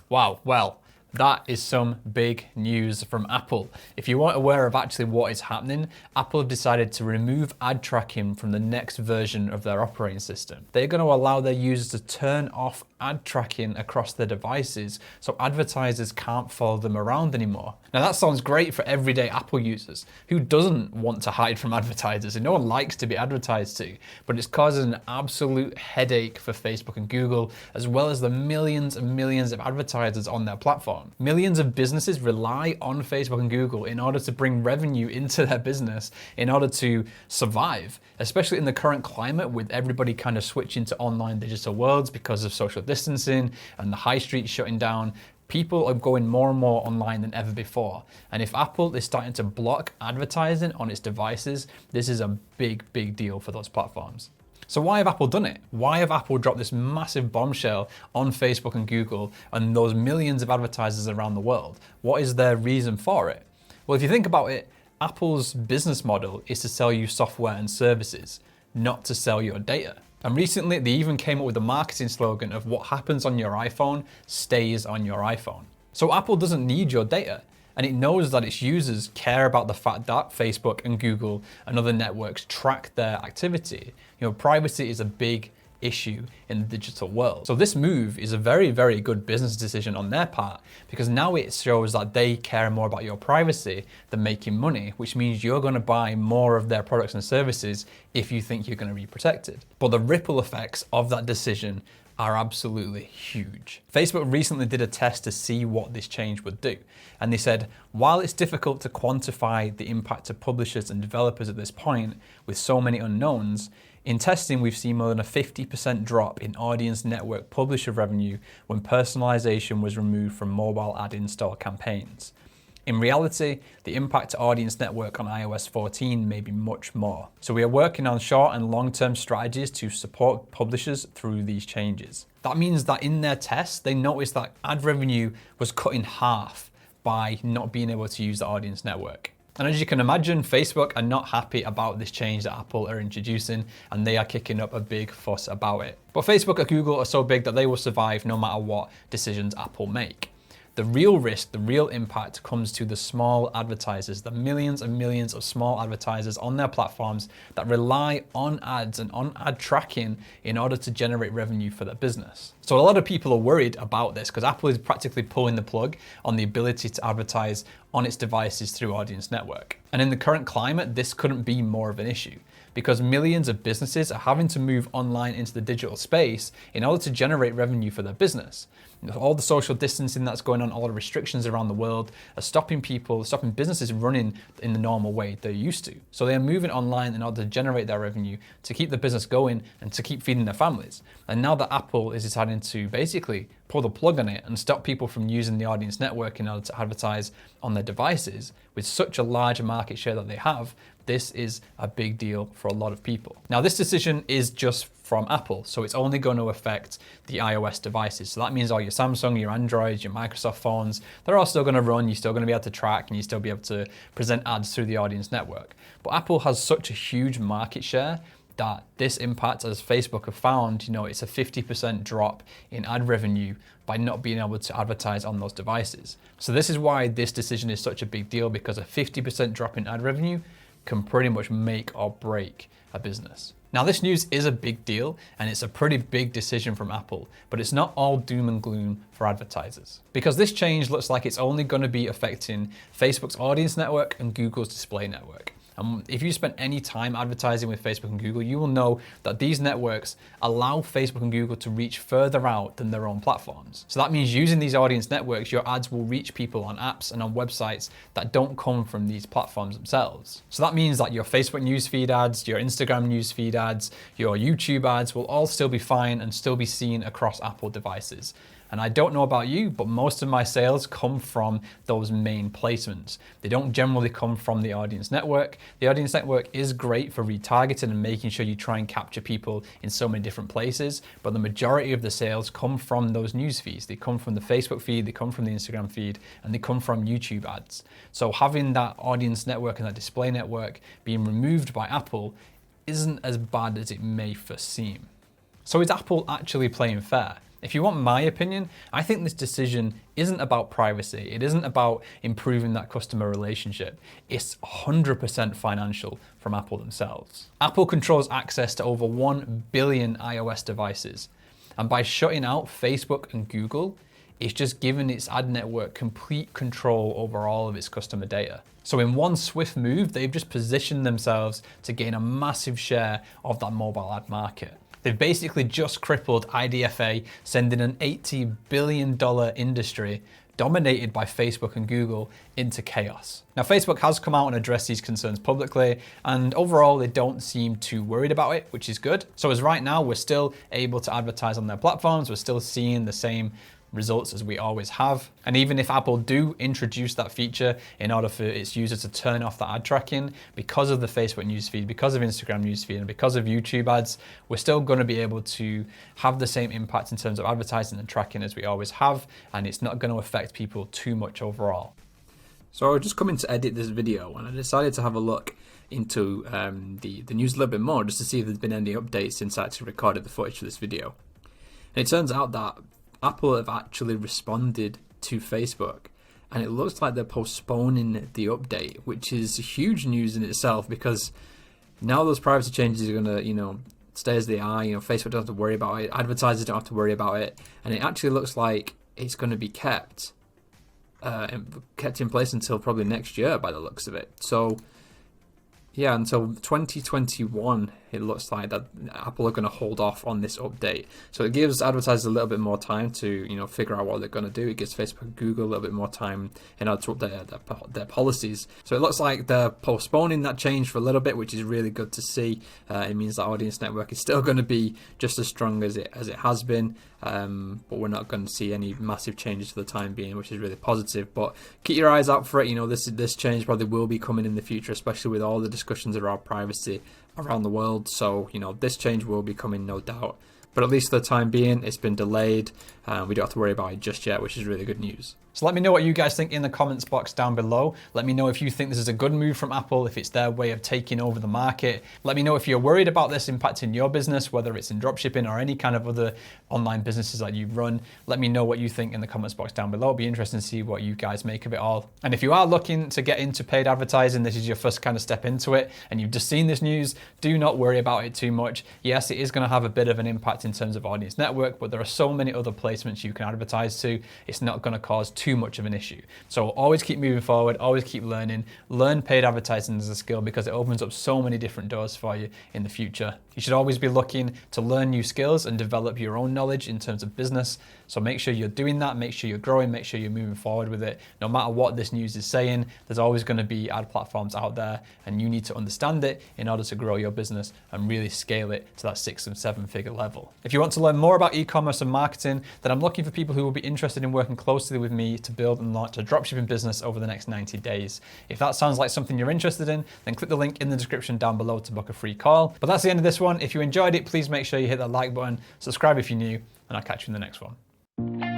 Wow, well, that is some big news from Apple. If you weren't aware of actually what is happening, Apple have decided to remove ad tracking from the next version of their operating system. They're going to allow their users to turn off ad tracking across their devices so advertisers can't follow them around anymore. Now that sounds great for everyday Apple users. Who doesn't want to hide from advertisers? And no one likes to be advertised to, but it's causing an absolute headache for Facebook and Google, as well as the millions and millions of advertisers on their platform. Millions of businesses rely on Facebook and Google in order to bring revenue into their business in order to survive, especially in the current climate with everybody kind of switching to online digital worlds because of social distancing and the high street shutting down. People are going more and more online than ever before. And if Apple is starting to block advertising on its devices, this is a big, big deal for those platforms. So why have Apple done it? Why have Apple dropped this massive bombshell on Facebook and Google and those millions of advertisers around the world? What is their reason for it? Well, if you think about it, Apple's business model is to sell you software and services, not to sell your data. And recently, they even came up with a marketing slogan of what happens on your iPhone stays on your iPhone. So Apple doesn't need your data. And it knows that its users care about the fact that Facebook and Google and other networks track their activity. You know, privacy is a big issue in the digital world. So this move is a very, very good business decision on their part, because now it shows that they care more about your privacy than making money, which means you're going to buy more of their products and services if you think you're going to be protected. But the ripple effects of that decision are absolutely huge. Facebook recently did a test to see what this change would do. And they said, while it's difficult to quantify the impact to publishers and developers at this point with so many unknowns, in testing we've seen more than a 50% drop in audience network publisher revenue when personalization was removed from mobile ad install campaigns. In reality, the impact to audience network on iOS 14 may be much more. So we are working on short and long-term strategies to support publishers through these changes. That means that in their tests, they noticed that ad revenue was cut in half by not being able to use the audience network. And as you can imagine, Facebook are not happy about this change that Apple are introducing, and they are kicking up a big fuss about it. But Facebook and Google are so big that they will survive no matter what decisions Apple make. The real risk, the real impact comes to the small advertisers, the millions and millions of small advertisers on their platforms that rely on ads and on ad tracking in order to generate revenue for their business. So a lot of people are worried about this because Apple is practically pulling the plug on the ability to advertise on its devices through Audience Network. And in the current climate, this couldn't be more of an issue, because millions of businesses are having to move online into the digital space in order to generate revenue for their business. All the social distancing that's going on, all the restrictions around the world are stopping businesses running in the normal way they're used to. So they are moving online in order to generate their revenue, to keep the business going and to keep feeding their families. And now that Apple is deciding to basically pull the plug on it and stop people from using the Audience Network in order to advertise on their devices with such a large market share that they have, this is a big deal for a lot of people. Now, this decision is just from Apple, so it's only going to affect the iOS devices. So that means all your Samsung, your Androids, your Microsoft phones, they're all still going to run, you're still going to be able to track, and you still be able to present ads through the Audience Network. But Apple has such a huge market share that this impact, as Facebook have found, it's a 50% drop in ad revenue by not being able to advertise on those devices. So this is why this decision is such a big deal, because a 50% drop in ad revenue can pretty much make or break a business. Now, this news is a big deal and it's a pretty big decision from Apple, but it's not all doom and gloom for advertisers, because this change looks like it's only going to be affecting Facebook's Audience Network and Google's Display Network. And if you spend any time advertising with Facebook and Google, you will know that these networks allow Facebook and Google to reach further out than their own platforms. So that means using these audience networks, your ads will reach people on apps and on websites that don't come from these platforms themselves. So that means that your Facebook newsfeed ads, your Instagram newsfeed ads, your YouTube ads will all still be fine and still be seen across Apple devices. And I don't know about you, but most of my sales come from those main placements. They don't generally come from the Audience Network. The Audience Network is great for retargeting and making sure you try and capture people in so many different places, but the majority of the sales come from those news feeds. They come from the Facebook feed, they come from the Instagram feed, and they come from YouTube ads. So having that Audience Network and that Display Network being removed by Apple isn't as bad as it may first seem. So is Apple actually playing fair? If you want my opinion, I think this decision isn't about privacy. It isn't about improving that customer relationship. It's 100% financial from Apple themselves. Apple controls access to over 1 billion iOS devices. And by shutting out Facebook and Google, it's just given its ad network complete control over all of its customer data. So in one swift move, they've just positioned themselves to gain a massive share of that mobile ad market. They've basically just crippled IDFA, sending an $80 billion industry dominated by Facebook and Google into chaos. Now, Facebook has come out and addressed these concerns publicly, and overall they don't seem too worried about it, which is good. So as right now, we're still able to advertise on their platforms. We're still seeing the same results as we always have. And even if Apple do introduce that feature in order for its users to turn off the ad tracking, because of the Facebook newsfeed, because of Instagram newsfeed, and because of YouTube ads, we're still going to be able to have the same impact in terms of advertising and tracking as we always have, and it's not going to affect people too much overall. So I was just coming to edit this video, and I decided to have a look into the news a little bit more, just to see if there's been any updates since I actually recorded the footage for this video. And it turns out that Apple have actually responded to Facebook, and it looks like they're postponing the update, which is huge news in itself, because now those privacy changes are going to, stay as they are. Facebook don't have to worry about it, advertisers don't have to worry about it, and it actually looks like it's going to be kept in place until probably next year by the looks of it. So yeah, until 2021, it looks like that Apple are going to hold off on this update. So it gives advertisers a little bit more time to, figure out what they're going to do. It gives Facebook and Google a little bit more time in order to update their policies. So it looks like they're postponing that change for a little bit, which is really good to see. It means that audience network is still going to be just as strong as it has been. But we're not going to see any massive changes for the time being, which is really positive. But keep your eyes out for it. This change probably will be coming in the future, especially with all the discussions around privacy around the world. So, this change will be coming, no doubt. But at least for the time being, it's been delayed. We don't have to worry about it just yet, which is really good news. So let me know what you guys think in the comments box down below. Let me know if you think this is a good move from Apple, if it's their way of taking over the market. Let me know if you're worried about this impacting your business, whether it's in dropshipping or any kind of other online businesses that you run. Let me know what you think in the comments box down below. It'll be interesting to see what you guys make of it all. And if you are looking to get into paid advertising, this is your first kind of step into it, and you've just seen this news, do not worry about it too much. Yes, it is going to have a bit of an impact in terms of audience network, but there are so many other placements you can advertise to, it's not going to cause too much of an issue. So always keep moving forward, always keep learning. Learn paid advertising as a skill, because it opens up so many different doors for you in the future. You should always be looking to learn new skills and develop your own knowledge in terms of business. So make sure you're doing that, make sure you're growing, make sure you're moving forward with it. No matter what this news is saying, there's always going to be ad platforms out there, and you need to understand it in order to grow your business and really scale it to that 6 and 7 figure level. If you want to learn more about e-commerce and marketing, then I'm looking for people who will be interested in working closely with me to build and launch a dropshipping business over the next 90 days. If that sounds like something you're interested in, then click the link in the description down below to book a free call. But that's the end of this one. If you enjoyed it, please make sure you hit that like button, subscribe if you're new, and I'll catch you in the next one.